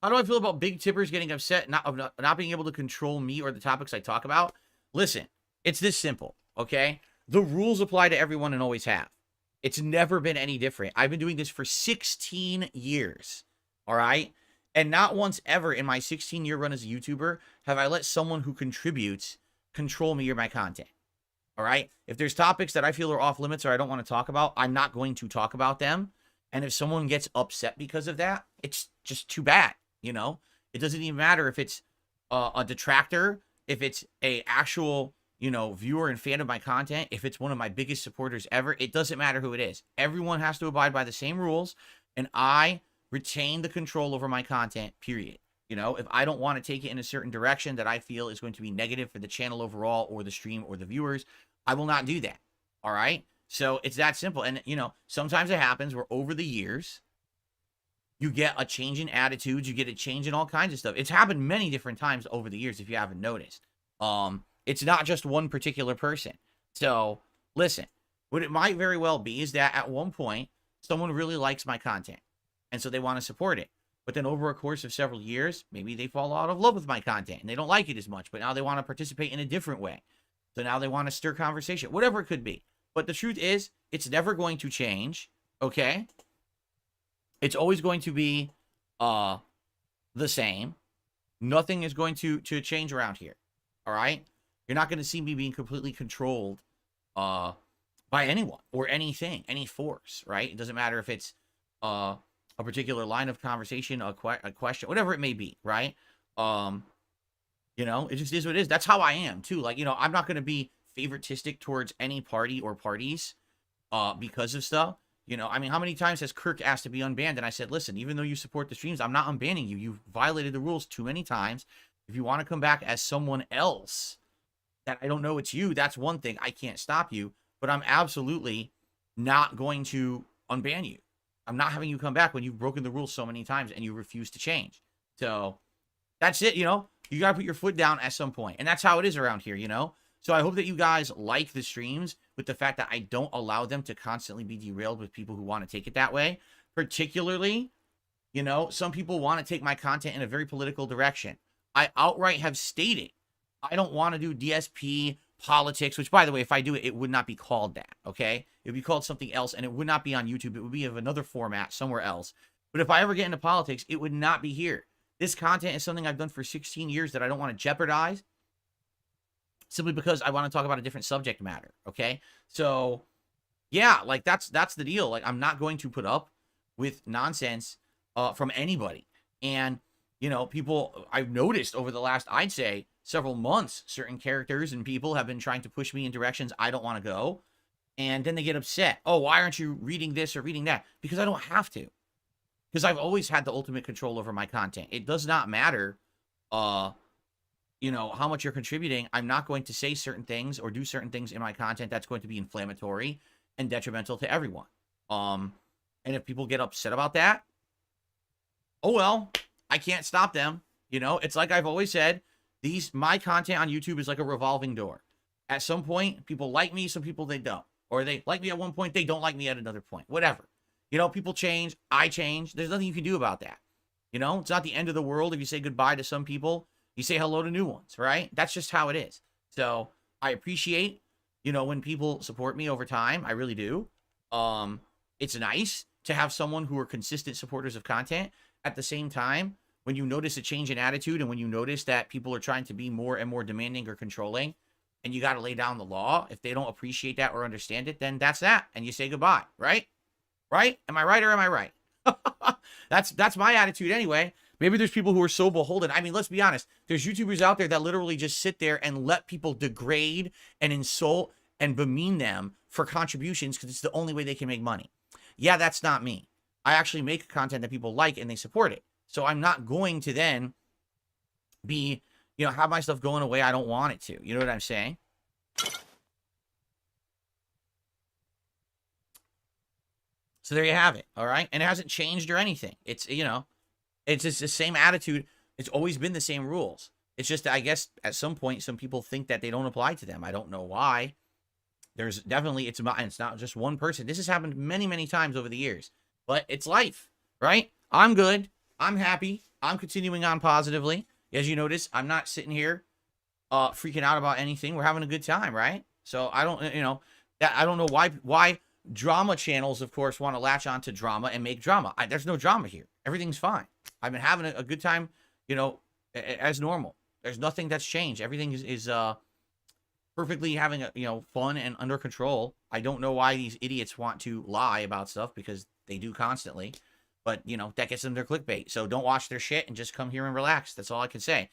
How do I feel about big tippers getting upset not being able to control me or the topics I talk about? Listen, it's this simple, okay? The rules apply to everyone and always have. It's never been any different. I've been doing this for 16 years, all right? And not once ever in my 16-year run as a YouTuber have I let someone who contributes control me or my content, all right? If there's topics that I feel are off limits or I don't want to talk about, I'm not going to talk about them. And if someone gets upset because of that, it's just too bad. You know, it doesn't even matter if it's a detractor, if it's a actual, viewer and fan of my content, if it's one of my biggest supporters ever. It doesn't matter who it is. Everyone has to abide by the same rules, and I retain the control over my content, period. If I don't want to take it in a certain direction that I feel is going to be negative for the channel overall or the stream or the viewers, I will not do that. All right? So it's that simple. And, sometimes it happens where over the years, you get a change in attitudes. You get a change in all kinds of stuff. It's happened many different times over the years, if you haven't noticed. It's not just one particular person. So, listen, what it might very well be is that at one point, someone really likes my content, and so they want to support it. But then over a course of several years, maybe they fall out of love with my content, and they don't like it as much, but now they want to participate in a different way. So now they want to stir conversation, whatever it could be. But the truth is, it's never going to change, okay? It's always going to be the same. Nothing is going to change around here. All right? You're not going to see me being completely controlled by anyone or anything, any force, right? It doesn't matter if it's a particular line of conversation, a question, whatever it may be, right? It just is what it is. That's how I am, too. Like, I'm not going to be favoritistic towards any party or parties because of stuff. How many times has Kirk asked to be unbanned? And I said, listen, even though you support the streams, I'm not unbanning you. You've violated the rules too many times. If you want to come back as someone else that I don't know it's you, that's one thing. I can't stop you. But I'm absolutely not going to unban you. I'm not having you come back when you've broken the rules so many times and you refuse to change. So that's it, You got to put your foot down at some point. And that's how it is around here, So I hope that you guys like the streams with the fact that I don't allow them to constantly be derailed with people who want to take it that way. Particularly, some people want to take my content in a very political direction. I outright have stated I don't want to do DSP politics, which, by the way, if I do it, it would not be called that, okay? It would be called something else, and it would not be on YouTube. It would be of another format somewhere else. But if I ever get into politics, it would not be here. This content is something I've done for 16 years that I don't want to jeopardize, simply because I want to talk about a different subject matter, okay? So, yeah, like, that's the deal. Like, I'm not going to put up with nonsense from anybody. And, people, I've noticed over the last, I'd say, several months, certain characters and people have been trying to push me in directions I don't want to go. And then they get upset. Oh, why aren't you reading this or reading that? Because I don't have to. Because I've always had the ultimate control over my content. It does not matter how much you're contributing. I'm not going to say certain things or do certain things in my content that's going to be inflammatory and detrimental to everyone. And if people get upset about that, oh well, I can't stop them. It's like I've always said, my content on YouTube is like a revolving door. At some point, people like me, some people they don't. Or they like me at one point, they don't like me at another point. Whatever. People change, I change. There's nothing you can do about that. It's not the end of the world if you say goodbye to some people. You say hello to new ones, right? That's just how it is. So I appreciate, when people support me over time. I really do. It's nice to have someone who are consistent supporters of content. At the same time, when you notice a change in attitude and when you notice that people are trying to be more and more demanding or controlling, and you got to lay down the law, if they don't appreciate that or understand it, then that's that. And you say goodbye, right? Right? Am I right or am I right? That's my attitude anyway. Maybe there's people who are so beholden. I mean, let's be honest. There's YouTubers out there that literally just sit there and let people degrade and insult and bemean them for contributions because it's the only way they can make money. Yeah, that's not me. I actually make content that people like and they support it. So I'm not going to then be, have my stuff going away I don't want it to. You know what I'm saying? So there you have it, all right? And it hasn't changed or anything. It's, it's just the same attitude. It's always been the same rules. It's just, I guess, at some point, some people think that they don't apply to them. I don't know why. There's definitely, it's not just one person. This has happened many, many times over the years. But it's life, right? I'm good. I'm happy. I'm continuing on positively. As you notice, I'm not sitting here freaking out about anything. We're having a good time, right? So I don't, I don't know why drama channels, of course, want to latch on to drama and make drama. There's no drama here. Everything's fine. I've been having a good time, as normal. There's nothing that's changed. Everything is perfectly having fun and under control. I don't know why these idiots want to lie about stuff, because they do constantly. But, that gets them their clickbait. So don't watch their shit and just come here and relax. That's all I can say,